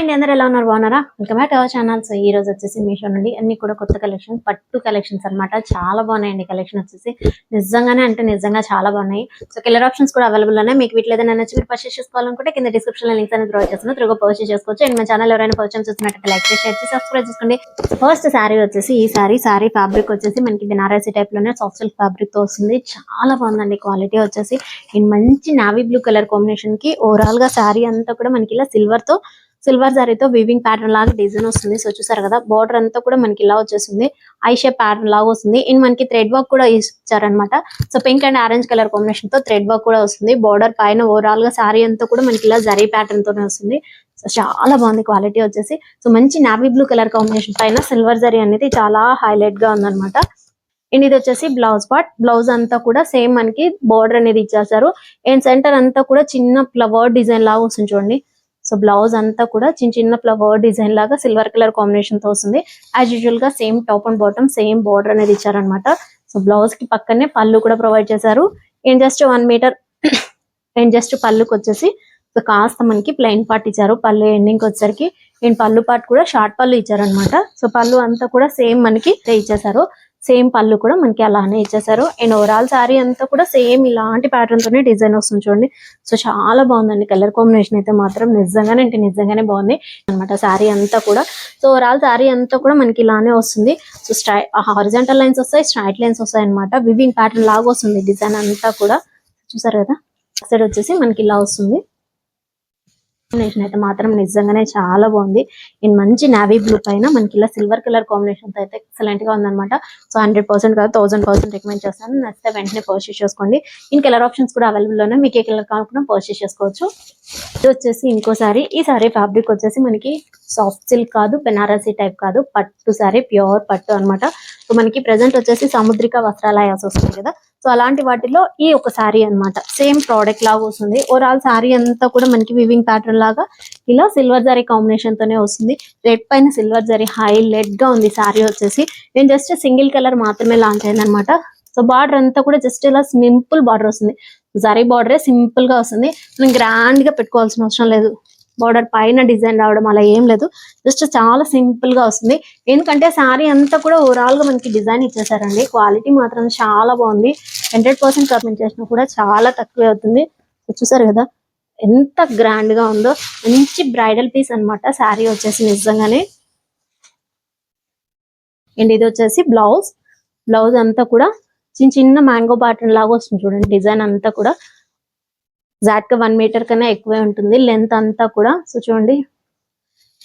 అండి, అందరూ ఎలా ఉన్నారు? బాగున్నారా? Welcome back to our channel. So ఈ రోజు వచ్చేసి మీషో నుండి అన్ని కూడా కొత్త కలెక్షన్, పట్టు కలెక్షన్స్ అన్నమాట. చాలా బాగున్నాయండి కలెక్షన్ వచ్చేసి. నిజంగా చాలా బాగున్నాయి. సో కలర్ ఆప్షన్స్ కూడా అవైలబుల్ ఉన్నాయి. మీకు వీటిలో ఏదైనా నచ్చి మీరు పర్చేస్ చేసుకోవాలనుకుంటే కింద డిస్క్రిప్షన్ లో లింక్స్ అనేది ప్రొవైడ్ చేస్తున్నాను. త్వరగా పర్చేస్ చేసుకోవచ్చు. అండ్ మా ఛానల్ ఎవరైనా పర్చేస్ చూస్తున్నట్టు లైక్ చేసి షేర్ చేసి సబ్స్క్రైబ్ చేసుకోండి. ఫస్ట్ శారీ వచ్చేసి ఈ శారీ ఫ్యాబ్రిక్ వచ్చేసి మనకి బెనారసీ టైప్ లోనే సాఫ్ట్ సిల్క్ ఫ్యాబ్రిక్ తో వస్తుంది. చాలా బాగుందండి క్వాలిటీ వచ్చేసి. ఇన్ మంచి నావీ బ్లూ కలర్ కాంబినేషన్ కి ఓవరాల్ గా శారీ అంతా కూడా మనకి ఇలా సిల్వర్ జరీతో వీవింగ్ ప్యాటర్న్ లాగా డిజైన్ వస్తుంది. సో చూసారు కదా, బార్డర్ అంతా కూడా మనకి ఇలా వచ్చేసింది. ఐ షేప్ ప్యాటర్న్ లాగా వస్తుంది. ఇన్ మనకి థ్రెడ్ వర్క్ కూడా ఇచ్చారనమాట. So pink and orange colour combination తో థ్రెడ్ వర్క్ కూడా వస్తుంది. బార్డర్ పైన ఓవరాల్ గా శారీ అంతా కూడా మనకి ఇలా జరీ ప్యాటర్న్ తోనే వస్తుంది. సో చాలా బాగుంది క్వాలిటీ వచ్చేసి. సో మంచి నావీ బ్లూ కలర్ కాంబినేషన్ పైన సిల్వర్ జరీ అనేది చాలా హైలైట్ గా ఉందన్నమాట. అండ్ ఇది వచ్చేసి బ్లౌజ్ పార్ట్. బ్లౌజ్ అంతా కూడా సేమ్ మనకి బార్డర్ అనేది ఇచ్చేసారు. అండ్ సెంటర్ అంతా కూడా చిన్న ఫ్లవర్ డిజైన్ లాగా వస్తుంది చూడండి. సో బ్లౌజ్ అంతా కూడా చిన్న ఫ్లవర్ డిజైన్ లాగా సిల్వర్ కలర్ కాంబినేషన్ తో వస్తుంది. యాజ్ యూజువల్ గా same top and bottom same border అనేది ఇచ్చారనమాట. సో బ్లౌజ్ కి పక్కనే పళ్ళు కూడా ప్రొవైడ్ చేశారు. And just 1 meter and just పళ్ళుకి వచ్చేసి సో కాస్త మనకి ప్లెయిన్ పార్ట్ ఇచ్చారు. పళ్ళు ఎండింగ్ వచ్చేసరికి అండ్ పళ్ళు పార్ట్ కూడా షార్ట్ పళ్ళు ఇచ్చారనమాట. సో పళ్ళు అంతా కూడా సేమ్ మనకి ఇచ్చేసారు. సేమ్ పళ్ళు కూడా మనకి అలానే ఇచ్చేసారు. అండ్ ఓవరాల్ శారీ అంతా కూడా సేమ్ ఇలాంటి ప్యాటర్న్ తోనే డిజైన్ వస్తుంది చూడండి. సో చాలా బాగుందండి కలర్ కాంబినేషన్ అయితే మాత్రం నిజంగానే బాగుంది అనమాట శారీ అంతా కూడా. సో ఓవరాల్ శారీ అంతా కూడా మనకి ఇలానే వస్తుంది. సో హారిజాంటల్ లైన్స్ వస్తాయి, స్ట్రైట్ లైన్స్ వస్తాయి అనమాట. వివింగ్ ప్యాటర్న్ లాగా వస్తుంది డిజైన్ అంతా కూడా. చూసారు కదా, సైడ్ వచ్చేసి మనకి ఇలా వస్తుంది. కాంబినేషన్ అయితే మాత్రం నిజంగానే చాలా బాగుంది. ఇన్ మంచి నావీ బ్లూ పైన మనకి ఇలా సిల్వర్ కలర్ కాంబినేషన్ తో అయితే ఎక్సలెంట్ గా ఉందన్నమాట. సో 100% కాదు 1000% రికమెండ్ చేస్తాను. నచ్చితే వెంటనే పర్చేస్ చేసుకోండి. ఇన్ కలర్ ఆప్షన్స్ కూడా అవైలబుల్ ఉన్నాయి. మీకు ఏ కలర్ కావాలన్నా పర్చేస్ చేసుకోవచ్చు. ఇది వచ్చేసి ఇంకోసారి ఈ సారీ ఫ్యాబ్రిక్ వచ్చేసి మనకి సాఫ్ట్ సిల్క్ కాదు, బెనారసీ టైప్ కాదు, పట్టు సారీ, ప్యూర్ పట్టు అనమాట. సో మనకి ప్రెసెంట్ వచ్చేసి సముద్రిక వస్త్రాలయాస్ వస్తుంది కదా, సో అలాంటి వాటిలో ఈ ఒక శారీ అనమాట. సేమ్ ప్రోడక్ట్ లాగా వస్తుంది. ఓవరాల్ శారీ అంతా కూడా మనకి వివింగ్ ప్యాటర్న్ లాగా ఇలా సిల్వర్ జరీ కాంబినేషన్ తోనే వస్తుంది. రెడ్ పైన సిల్వర్ జరీ హైలైట్ గా ఉంది శారీ వచ్చేసి. నేను జస్ట్ సింగిల్ కలర్ మాత్రమే లాంచ్ అయింది అనమాట. సో బార్డర్ అంతా కూడా జస్ట్ ఇలా సింపుల్ బార్డర్ వస్తుంది. జరీ బార్డరే సింపుల్ గా వస్తుంది. మనం గ్రాండ్ గా పెట్టుకోవాల్సిన అవసరం లేదు. బార్డర్ పైన డిజైన్ రావడం అలా ఏం లేదు. జస్ట్ చాలా సింపుల్ గా వస్తుంది. ఎందుకంటే శారీ అంతా కూడా ఓవరాల్ గా మనకి డిజైన్ ఇచ్చేసారండి. క్వాలిటీ మాత్రం చాలా బాగుంది. 100% కమెంట్ చేసినా కూడా చాలా తక్కువే అవుతుంది. చూసారు కదా ఎంత గ్రాండ్ గా ఉందో. మంచి బ్రైడల్ పీస్ అనమాట శారీ వచ్చేసి నిజంగానే. అండ్ ఇది వచ్చేసి బ్లౌజ్ అంతా కూడా చిన్న మ్యాంగో ప్యాటర్న్ లాగా వస్తుంది చూడండి. డిజైన్ అంతా కూడా ఎగ్జాక్ట్ గా 1 మీటర్ కన్నా ఎక్కువే ఉంటుంది లెంత్ అంతా కూడా. సో చూడండి,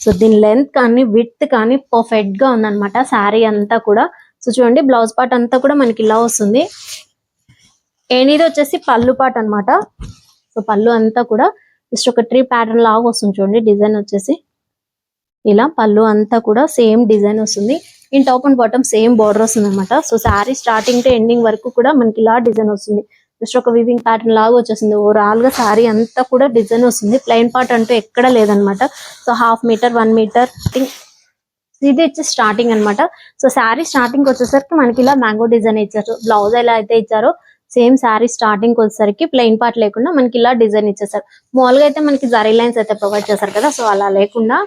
సో దీని లెంత్ కానీ విడ్త్ కానీ పర్ఫెక్ట్ గా ఉందన్నమాట శారీ అంతా కూడా. సో చూడండి, బ్లౌజ్ పార్ట్ అంతా కూడా మనకి ఇలా వస్తుంది. అండ్ ఇది వచ్చేసి పళ్ళు పార్ట్ అనమాట. సో పళ్ళు అంతా కూడా జస్ట్ ఒక ట్రీ ప్యాటర్న్ లాగా వస్తుంది చూడండి. డిజైన్ వచ్చేసి ఇలా పళ్ళు అంతా కూడా సేమ్ డిజైన్ వస్తుంది. In top and bottom same border వస్తుంది అనమాట. So sari starting to ending వరకు కూడా మనకి ఇలా డిజైన్ వస్తుంది. జస్ట్ ఒక వివింగ్ ప్యాటర్న్ లాగా వచ్చేసింది. ఓవరాల్ గా శారీ అంతా కూడా డిజైన్ వస్తుంది. ప్లెయిన్ పార్ట్ అంటూ ఎక్కడ లేదనమాట. సో 1/2 మీటర్ 1 మీటర్ ఇది వచ్చి స్టార్టింగ్ అనమాట. సో శారీ స్టార్టింగ్ వచ్చేసరికి మనకి ఇలా మ్యాంగో డిజైన్ ఇచ్చారు. బ్లౌజ్ ఎలా అయితే ఇచ్చారో సేమ్ శారీ స్టార్టింగ్ వచ్చేసరికి ప్లెయిన్ పార్ట్ లేకుండా మనకి ఇలా డిజైన్ ఇచ్చేసారు. మామూలుగా అయితే మనకి జరీ లైన్స్ అయితే ప్రొవైడ్ చేశారు కదా, సో అలా లేకుండా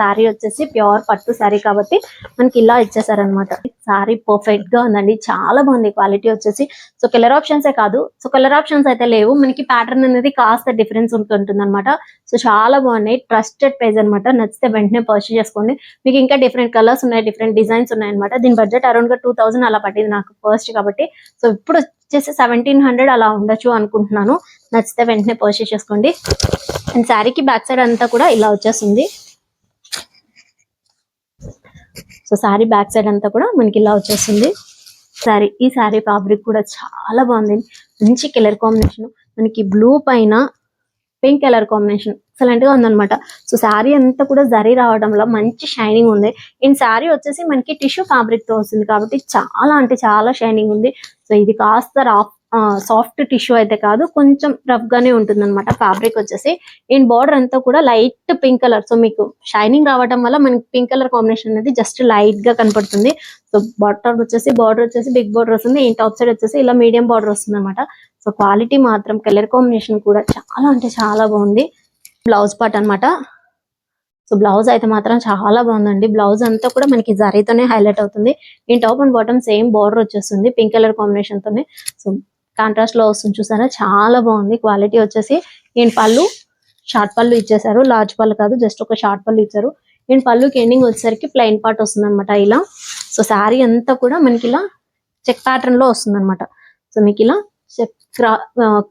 శారీ వచ్చేసి ప్యూర్ పట్టు శారీ కాబట్టి మనకి ఇలా ఇచ్చేసారనమాట. శారీ పర్ఫెక్ట్ గా ఉందండి, చాలా బాగుంది క్వాలిటీ వచ్చేసి. సో కలర్ ఆప్షన్సే కాదు, సో కలర్ ఆప్షన్స్ అయితే లేవు. మనకి ప్యాటర్న్ అనేది కాస్త డిఫరెన్స్ ఉంటుంది అనమాట. సో చాలా బాగున్నాయి. ట్రస్టెడ్ పేజ్ అనమాట. నచ్చితే వెంటనే పర్చేస్ చేసుకోండి. మీకు ఇంకా డిఫరెంట్ కలర్స్ ఉన్నాయి, డిఫరెంట్ డిజైన్స్ ఉన్నాయి అనమాట. దీని బడ్జెట్ అరౌండ్ గా 2000 అలా పట్టింది నాకు ఫస్ట్ కాబట్టి. సో ఇప్పుడు వచ్చేసి 1700 అలా ఉండొచ్చు అనుకుంటున్నాను. నచ్చితే వెంటనే పర్చేస్ చేసుకోండి. అండ్ శారీకి బ్యాక్ సైడ్ అంతా కూడా ఇలా వచ్చేస్తుంది. సో శారీ బ్యాక్ సైడ్ అంతా కూడా మనకి ఇలా వచ్చేస్తుంది. ఈ శారీ ఫ్యాబ్రిక్ కూడా చాలా బాగుంది. మంచి కలర్ కాంబినేషన్, మనకి బ్లూ పైన పింక్ కలర్ కాంబినేషన్ ఎక్సలెంట్ గా ఉందన్నమాట. సో శారీ అంతా కూడా జరీ రావడంలో మంచి షైనింగ్ ఉంది. ఈ శారీ వచ్చేసి మనకి టిష్యూ ఫ్యాబ్రిక్ తో వస్తుంది కాబట్టి చాలా అంటే చాలా షైనింగ్ ఉంది. సో ఇది కాస్త సాఫ్ట్ టిష్యూ అయితే కాదు, కొంచెం రఫ్ గానే ఉంటుంది అనమాట ఫ్యాబ్రిక్ వచ్చేసి. అండ్ బార్డర్ అంతా కూడా లైట్ పింక్ కలర్. సో మీకు షైనింగ్ రావడం వల్ల మనకి పింక్ కలర్ కాంబినేషన్ అనేది జస్ట్ లైట్ గా కనపడుతుంది. సో బార్డర్ వచ్చేసి బిగ్ బార్డర్ వస్తుంది. ఈ టాప్ సైడ్ వచ్చేసి ఇలా మీడియం బార్డర్ వస్తుంది అనమాట. సో క్వాలిటీ మాత్రం కలర్ కాంబినేషన్ కూడా చాలా అంటే చాలా బాగుంది. బ్లౌజ్ పార్ట్ అనమాట. సో బ్లౌజ్ అయితే మాత్రం చాలా బాగుందండి. బ్లౌజ్ అంతా కూడా మనకి జరీతోనే హైలైట్ అవుతుంది. ఈ top and bottom same border వచ్చేస్తుంది పింక్ కలర్ కాంబినేషన్ తోనే. సో కాంట్రాస్ట్ లో వస్తుంది చూసారా, చాలా బాగుంది. క్వాలిటీ వచ్చేసి ఈయన పళ్ళు షార్ట్ పళ్ళు ఇచ్చేసారు, లార్జ్ పళ్ళు కాదు, జస్ట్ ఒక షార్ట్ పళ్ళు ఇచ్చారు. ఈయన పళ్ళుకి ఎండింగ్ వచ్చేసరికి ప్లెయిన్ పార్ట్ వస్తుంది అనమాట ఇలా. సో శారీ అంతా కూడా మనకి ఇలా చెక్ ప్యాటర్న్ లో వస్తుంది అనమాట. సో మీకు ఇలా చెక్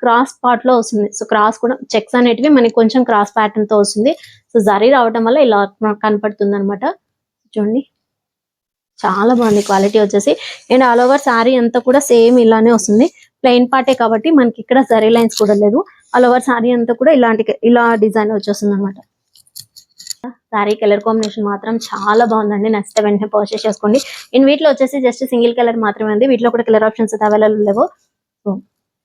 క్రాస్ పార్ట్ లో వస్తుంది. సో క్రాస్ కూడా చెక్స్ అనేటివి మనకి కొంచెం క్రాస్ ప్యాటర్న్ తో వస్తుంది. సో జరీ రావడం వల్ల ఇలా కనపడుతుంది అనమాట. చూడండి చాలా బాగుంది క్వాలిటీ వచ్చేసి. అండ్ ఆల్ ఓవర్ శారీ అంతా కూడా సేమ్ ఇలానే వస్తుంది. ప్లెయిన్ పార్టే కాబట్టి మనకి ఇక్కడ జరీ లైన్స్ కూడా లేదు. ఆల్ ఓవర్ శారీ అంతా కూడా ఇలా డిజైన్ వచ్చేస్తుంది అనమాట. శారీ కలర్ కాంబినేషన్ మాత్రం చాలా బాగుందండి. నచ్చితే వెంటనే పర్చేస్ చేసుకోండి. ఇన్ వీటిలో వచ్చేసి జస్ట్ సింగిల్ కలర్ మాత్రమే ఉంది. వీటిలో కూడా కలర్ ఆప్షన్స్ అయితే అవైలబుల్ లేవు. సో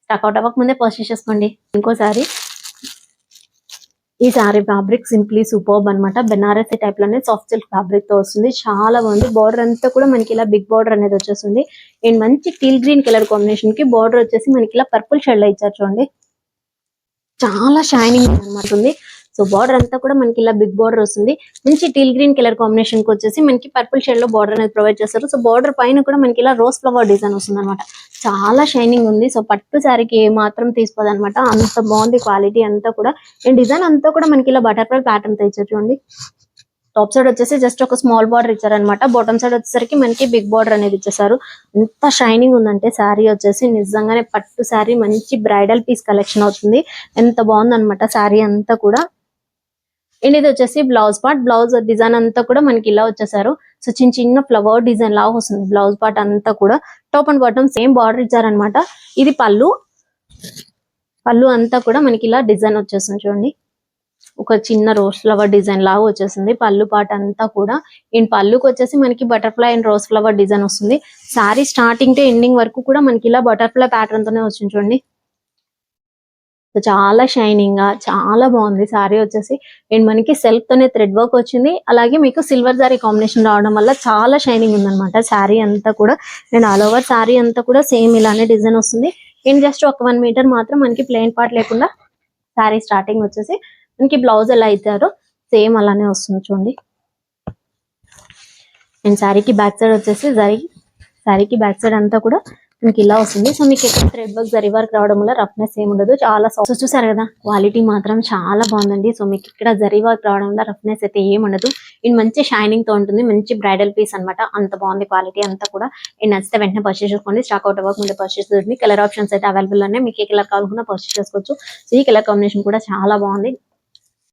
స్టాక్అవుట్ అవ్వక ముందే పర్చేస్ చేసుకోండి. ఇంకోసారి ఈ సారీ ఫ్యాబ్రిక్ సింప్లీ సూపర్బ్ అనమాట. బెనారసీ టైప్ లోనే సాఫ్ట్ సిల్క్ ఫ్యాబ్రిక్ తో వస్తుంది. చాలా బాగుంది. బార్డర్ అంతా కూడా మనకి ఇలా బిగ్ బార్డర్ అనేది వచ్చేస్తుంది. అండ్ మంచి టీల్ గ్రీన్ కలర్ కాంబినేషన్ కి బార్డర్ వచ్చేసి మనకి ఇలా పర్పుల్ షేడ్ లో ఇచ్చారు చూడండి. చాలా షైనింగ్ అనమాట ఉంది. సో బార్డర్ అంతా కూడా మనకి ఇలా బిగ్ బార్డర్ వస్తుంది. మంచి టీల్ గ్రీన్ కలర్ కాంబినేషన్ కి వచ్చేసి మనకి పర్పుల్ షేడ్ లో బార్డర్ అనేది ప్రొవైడ్ చేస్తారు. సో బార్డర్ పైన కూడా మనకి ఇలా రోజ్ ఫ్లవర్ డిజైన్ వస్తుంది అనమాట. చాలా షైనింగ్ ఉంది. సో పట్టు శారీకి ఏ మాత్రం తీసుకోదు అనమాట, అంత బాగుంది క్వాలిటీ అంతా కూడా. అండ్ డిజైన్ అంతా కూడా మనకి ఇలా బటర్ఫ్లై ప్యాటర్న్ తో ఇచ్చారు చూడండి. టాప్ సైడ్ వచ్చేసి జస్ట్ ఒక స్మాల్ బార్డర్ ఇచ్చారనమాట. బాటమ్ సైడ్ వచ్చేసరికి మనకి బిగ్ బార్డర్ అనేది ఇచ్చేసారు. ఎంత షైనింగ్ ఉందంటే శారీ వచ్చేసి నిజంగానే పట్టు శారీ మంచి బ్రైడల్ పీస్ కలెక్షన్ అవుతుంది. ఎంత బాగుందన్నమాట శారీ అంతా కూడా. అండ్ ఇది వచ్చేసి బ్లౌజ్ పార్ట్. బ్లౌజ్ డిజైన్ అంతా కూడా మనకి ఇలా వచ్చేసారు. సో చిన్న చిన్న ఫ్లవర్ డిజైన్ లాగా వస్తుంది బ్లౌజ్ పార్ట్ అంతా కూడా. Top and bottom same border ఇచ్చారనమాట. ఇది పళ్ళు. పళ్ళు అంతా కూడా మనకి ఇలా డిజైన్ వచ్చేస్తుంది చూడండి. ఒక చిన్న రోజ్ ఫ్లవర్ డిజైన్ లాగా వచ్చేసింది పళ్ళు పార్ట్ అంతా కూడా. అండ్ పళ్ళుకి వచ్చేసి మనకి butterfly and rose flower design వస్తుంది. శారీ స్టార్టింగ్ టు ఎండింగ్ వరకు కూడా మనకి ఇలా బటర్ఫ్లై ప్యాటర్న్ తోనే వచ్చింది చూడండి. సో చాలా షైనింగ్ గా చాలా బాగుంది శారీ వచ్చేసి. అండ్ మనకి సెల్ఫ్ తోనే థ్రెడ్ వర్క్ వచ్చింది. అలాగే మీకు సిల్వర్ జారీ కాంబినేషన్ రావడం వల్ల చాలా షైనింగ్ ఉందన్నమాట శారీ అంతా కూడా. అండ్ ఆల్ ఓవర్ శారీ అంతా కూడా సేమ్ ఇలానే డిజైన్ వస్తుంది. అండ్ జస్ట్ ఒక 1 మీటర్ మాత్రం మనకి ప్లెయిన్ పార్ట్ లేకుండా శారీ స్టార్టింగ్ వచ్చేసి మనకి బ్లౌజ్ ఎలా ఇచ్చారో సేమ్ అలానే వస్తుంది చూడండి. అండ్ శారీకి బ్యాక్ సైడ్ వచ్చేసి శారీకి బ్యాక్ సైడ్ అంతా కూడా మీకు ఇలా వస్తుంది. సో మీకు ఎక్కడ థ్రెడ్ వర్క్ జరీ వర్క్ రావడం వల్ల రఫ్నెస్ ఏమి ఉండదు. చాలా సాఫ్ట్. చూసారు కదా క్వాలిటీ మాత్రం చాలా బాగుందండి. సో మీకు ఇక్కడ జరీ వర్క్ రావడం వల్ల రఫ్నెస్ అయితే ఏమి ఉండదు. ఇది మంచి షైనింగ్ తో ఉంటుంది. మంచి బ్రైడల్ పీస్ అనమాట. అంత బాగుంది క్వాలిటీ అంతా కూడా. ఇది నచ్చితే వెంటనే పర్చేస్ చేసుకోండి. స్టాక్ అవుట్ అవ్వక ముందే పర్చేస్ చేయండి. కలర్ ఆప్షన్స్ అయితే అవైలబుల్ ఉన్నాయి. మీకు ఏ కలర్ కావాలన్నా పర్చేస్ చేసుకోవచ్చు. సో ఈ కలర్ కాంబినేషన్ కూడా చాలా బాగుంది.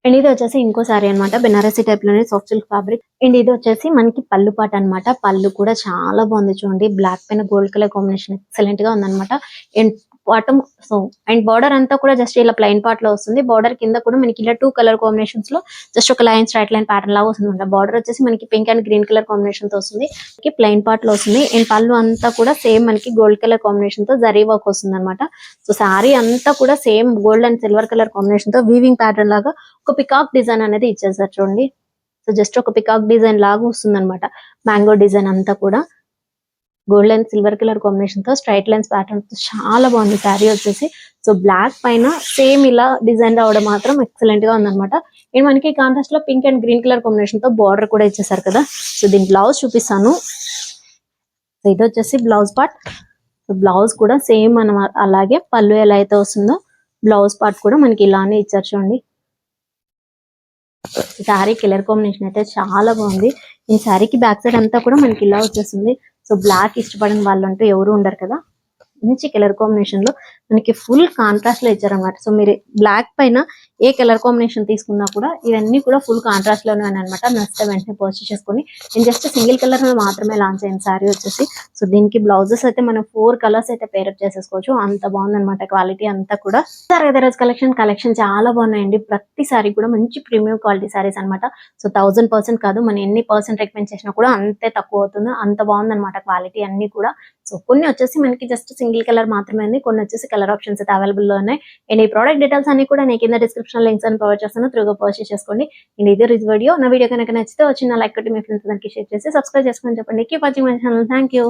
అండ్ ఇది వచ్చేసి ఇంకో సారీ అనమాట. బెనారసీ టైప్ లోనే సాఫ్ట్ సిల్క్ ఫ్యాబ్రిక్. అండ్ ఇది వచ్చేసి మనకి పళ్ళు పాట అనమాట. పళ్ళు కూడా చాలా బాగుంది చూడండి. బ్లాక్ పైన గోల్డ్ కలర్ కాంబినేషన్ ఎక్సలెంట్ గా ఉందన్నమాట. అండ్ బాటమ్ అండ్ బార్డర్ అంతా కూడా జస్ట్ ఇలా ప్లెయిన్ పార్ట్ లో వస్తుంది. బార్డర్ కింద కూడా మనకి ఇలా 2 కలర్ కాంబినేషన్స్ లో జస్ట్ ఒక లైన్ స్ట్రైట్ లైన్ ప్యాటర్న్ లాగా వస్తుంది. బార్డర్ వచ్చేసి మనకి pink and green colour combination తో వస్తుంది. ప్లెయిన్ పార్ట్ లో వస్తుంది. అండ్ పళ్ళు అంతా కూడా సేమ్ మనకి గోల్డ్ కలర్ కాంబినేషన్ తో జరీ వర్క్ వస్తుంది అనమాట. సో శారీ అంతా కూడా same gold and silver colour combination తో వీవింగ్ ప్యాటర్న్ లాగా ఒక పికాక్ డిజైన్ అనేది ఇచ్చేసారు చూడండి. సో జస్ట్ ఒక పికాక్ డిజైన్ లాగా వస్తుంది అనమాట. మ్యాంగో డిజైన్ అంతా కూడా gold and silver colour combination తో స్ట్రైట్ లైన్స్ ప్యాటర్న్ తో చాలా బాగుంది శారీ వచ్చేసి. సో బ్లాక్ పైన సేమ్ ఇలా డిజైన్ రావడం మాత్రం ఎక్సలెంట్ గా ఉందన్నమాట. అండ్ మనకి కాంట్రాస్ట్ లో pink and green colour combination తో బార్డర్ కూడా ఇచ్చేసారు కదా. సో దీని బ్లౌజ్ చూపిస్తాను. సో ఇది వచ్చేసి బ్లౌజ్ పార్ట్. సో బ్లౌజ్ కూడా సేమ్ అన్నమాట. అలాగే పళ్ళు ఎలా అయితే వస్తుందో బ్లౌజ్ పార్ట్ కూడా మనకి ఇలానే ఇచ్చారు చూడండి. శారీ కలర్ కాంబినేషన్ అయితే చాలా బాగుంది. ఈ శారీకి బ్యాక్ సైడ్ అంతా కూడా మనకి ఇలా వచ్చేస్తుంది. సో బ్లాక్ ఇష్టపడిన వాళ్ళు అంటూ ఎవరు ఉండరు కదా. మంచి కలర్ కాంబినేషన్ లో మనకి ఫుల్ కాంట్రాస్ట్ లో ఇచ్చారనమాట. సో మీరు బ్లాక్ పైన ఏ కలర్ కాంబినేషన్ తీసుకున్నా కూడా ఇవన్నీ కూడా ఫుల్ కాంట్రాస్ట్ లోనే అనమాట. నచ్చితే వెంటనే పర్చేస్ చేసుకొని. నేను జస్ట్ సింగిల్ కలర్ మాత్రమే లాంచ్ అయింది శారీ వచ్చేసి. సో దీనికి బ్లౌజెస్ అయితే మనం 4 కలర్స్ అయితే పేరప్ చేసేసుకోవచ్చు. అంత బాగుందన్నమాట క్వాలిటీ అంతా కూడా. రోజు కలెక్షన్ చాలా బాగున్నాయండి. ప్రతి సారీ కూడా మంచి ప్రీమియం క్వాలిటీ సారీస్ అనమాట. సో 1000% కాదు, మనం ఎన్ని పర్సెంట్ రికమెండ్ చేసినా కూడా అంతే తక్కువ అవుతుంది. అంత బాగుందన్నమాట క్వాలిటీ అన్ని కూడా. సో కొన్ని వచ్చేసి మనకి జస్ట్ సింగిల్ కలర్ మాత్రమే ఉంది. కొన్ని వచ్చేసి కలర్ ఆప్షన్స్ అయితే అవైలబుల్ లో ఉన్నాయి. అండ్ ఈ ప్రోడక్ట్ డీటెయిల్స్ అన్ని కూడా నేను కింద డిస్క్రిప్షన్ లింక్స్ అని ప్రొవైడ్ చేస్తాను. త్రూగా పర్చేస్ చేసుకోండి. అండ్ ఇదే వీడియో. నా వీడియో కనుక నచ్చితే వచ్చిన లైక్ కొట్టి మీ ఫ్రెండ్స్ అందరికీ షేర్ చేసి సబ్స్క్రైబ్ చేసుకొని చెప్పండి. Keep watching my channel. Thank you.